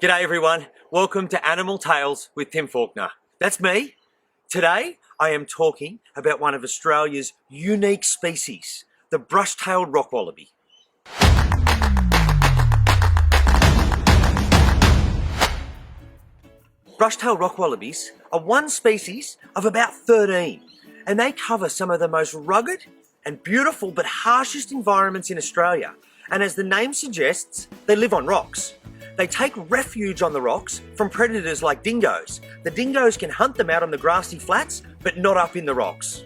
G'day everyone, welcome to Animal Tales with Tim Faulkner. That's me. Today I am talking about one of Australia's unique species, the brush-tailed rock wallaby. Brush-tailed rock wallabies are one species of about 13, and they cover some of the most rugged and beautiful but harshest environments in Australia. And as the name suggests, they live on rocks. They take refuge on the rocks from predators like dingoes. The dingoes can hunt them out on the grassy flats, but not up in the rocks.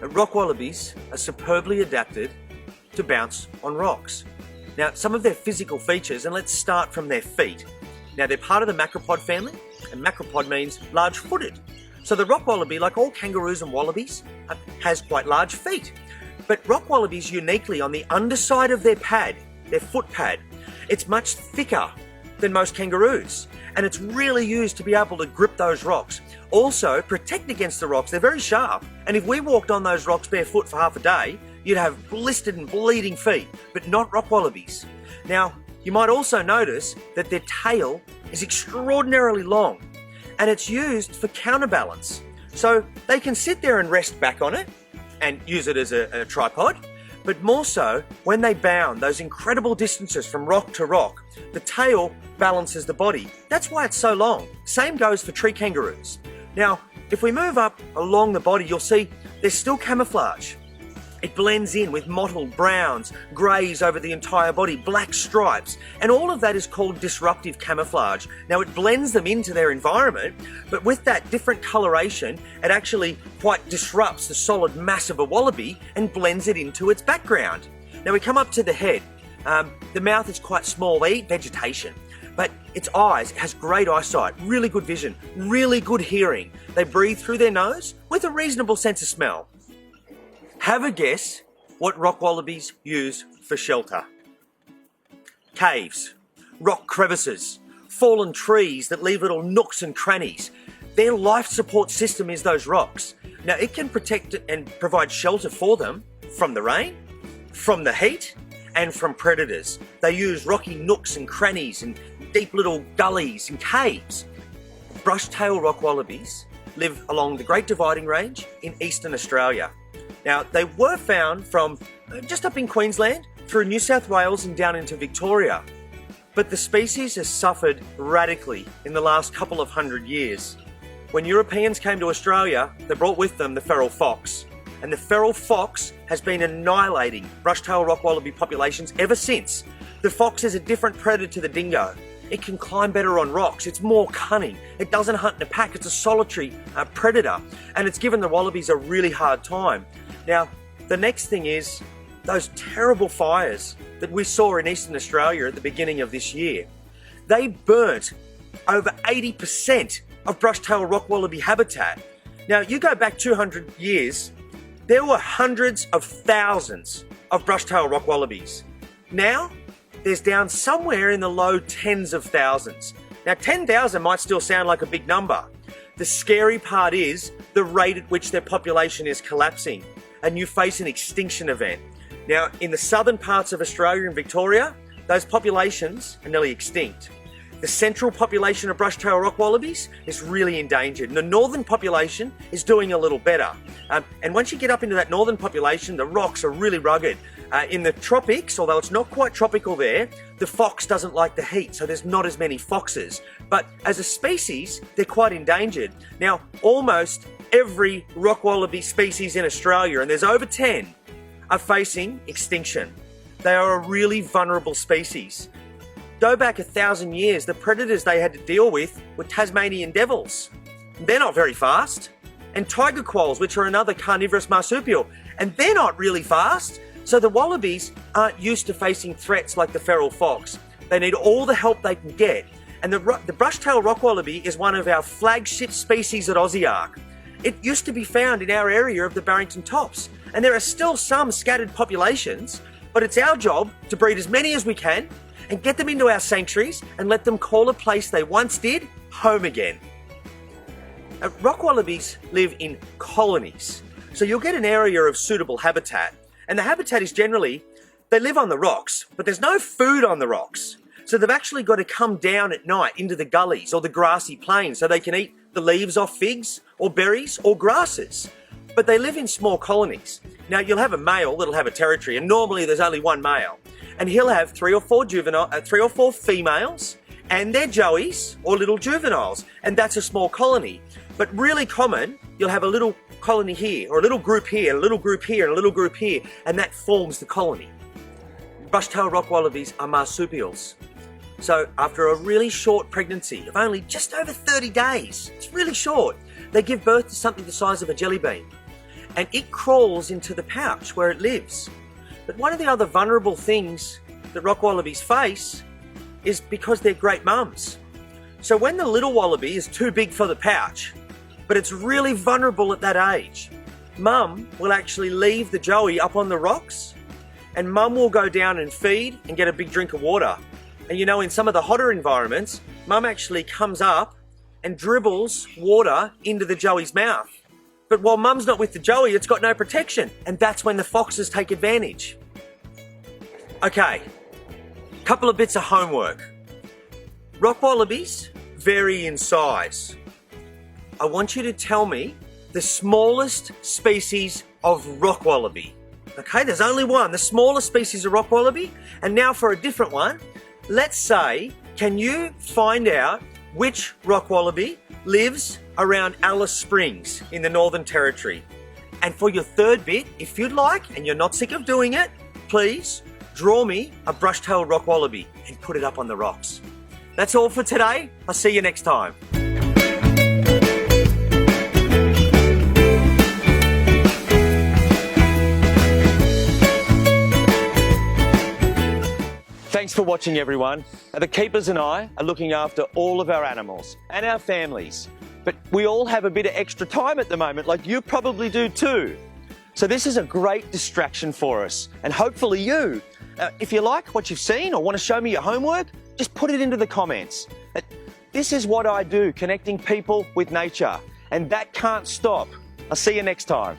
Rock wallabies are superbly adapted to bounce on rocks. Now, some of their physical features, and let's start from their feet. Now, they're part of the macropod family, and macropod means large-footed. So the rock wallaby, like all kangaroos and wallabies, has quite large feet. But rock wallabies uniquely on the underside of their pad, their foot pad, it's much thicker than most kangaroos, and it's really used to be able to grip those rocks. Also, protect against the rocks. They're very sharp, and if we walked on those rocks barefoot for half a day, you'd have blistered and bleeding feet, but not rock wallabies. Now, you might also notice that their tail is extraordinarily long, and it's used for counterbalance. So they can sit there and rest back on it and use it as a tripod, but more so, when they bound those incredible distances from rock to rock, the tail balances the body. That's why it's so long. Same goes for tree kangaroos. Now, if we move up along the body, you'll see there's still camouflage. It blends in with mottled browns, greys over the entire body, black stripes, and all of that is called disruptive camouflage. Now, it blends them into their environment, but with that different coloration, it actually quite disrupts the solid mass of a wallaby and blends it into its background. Now, we come up to the head. The mouth is quite small. They eat vegetation, but its eyes, it has great eyesight, really good vision, really good hearing. They breathe through their nose with a reasonable sense of smell. Have a guess what rock wallabies use for shelter. Caves, rock crevices, fallen trees that leave little nooks and crannies. Their life support system is those rocks. Now, it can protect and provide shelter for them from the rain, from the heat, and from predators. They use rocky nooks and crannies and deep little gullies and caves. Brush-tailed rock wallabies live along the Great Dividing Range in eastern Australia. Now, they were found from just up in Queensland, through New South Wales and down into Victoria. But the species has suffered radically in the last couple of 100 years. When Europeans came to Australia, they brought with them the feral fox. And the feral fox has been annihilating brush-tailed rock wallaby populations ever since. The fox is a different predator to the dingo. It can climb better on rocks, it's more cunning, it doesn't hunt in a pack, it's a solitary predator, and it's given the wallabies a really hard time. Now, the next thing is those terrible fires that we saw in Eastern Australia at the beginning of this year. They burnt over 80% of brush-tailed rock wallaby habitat. Now, you go back 200 years, there were hundreds of thousands of brush-tailed rock wallabies. Now, there's down somewhere in the low tens of thousands. Now, 10,000 might still sound like a big number. The scary part is the rate at which their population is collapsing, and you face an extinction event. Now, in the southern parts of Australia and Victoria, those populations are nearly extinct. The central population of brush-tailed rock wallabies is really endangered, and the northern population is doing a little better. And once you get up into that northern population, the rocks are really rugged. In the tropics, although it's not quite tropical there, the fox doesn't like the heat, so there's not as many foxes. But as a species, they're quite endangered. Now, almost every rock wallaby species in Australia, and there's over 10, are facing extinction. They are a really vulnerable species. Go back 1,000 years, the predators they had to deal with were Tasmanian devils. They're not very fast. And tiger quolls, which are another carnivorous marsupial, and they're not really fast. So the wallabies aren't used to facing threats like the feral fox. They need all the help they can get. And the brush-tailed rock wallaby is one of our flagship species at Aussiark. It used to be found in our area of the Barrington Tops, and there are still some scattered populations, but it's our job to breed as many as we can and get them into our sanctuaries and let them call a place they once did home again. Rock wallabies live in colonies, so you'll get an area of suitable habitat, and the habitat is generally, they live on the rocks, but there's no food on the rocks. So they've actually got to come down at night into the gullies or the grassy plains so they can eat the leaves off figs or berries or grasses. But they live in small colonies. Now you'll have a male that'll have a territory, and normally there's only one male. And he'll have three or four females and their joeys or little juveniles. And that's a small colony. But really common, you'll have a little colony here, or a little group here, and a little group here, and a little group here, and that forms the colony. Brush-tailed rock wallabies are marsupials. So after a really short pregnancy of only just over 30 days, it's really short, they give birth to something the size of a jelly bean. And it crawls into the pouch where it lives. But one of the other vulnerable things that rock wallabies face is because they're great mums. So when the little wallaby is too big for the pouch, but it's really vulnerable at that age, mum will actually leave the joey up on the rocks, and mum will go down and feed and get a big drink of water. And you know, in some of the hotter environments, mum actually comes up and dribbles water into the joey's mouth. But while mum's not with the joey, it's got no protection, and that's when the foxes take advantage. Okay, couple of bits of homework. Rock wallabies vary in size. I want you to tell me the smallest species of rock wallaby. Okay, there's only one, the smallest species of rock wallaby. And now for a different one. Let's say, can you find out which rock wallaby lives around Alice Springs in the Northern Territory? And for your third bit, if you'd like, and you're not sick of doing it, please draw me a brush-tailed rock wallaby and put it up on the rocks. That's all for today. I'll see you next time. Thanks for watching, everyone. The keepers and I are looking after all of our animals and our families. But we all have a bit of extra time at the moment, like you probably do too. So this is a great distraction for us, and hopefully you. If you like what you've seen or want to show me your homework, just put it into the comments. This is what I do, connecting people with nature, and that can't stop. I'll see you next time.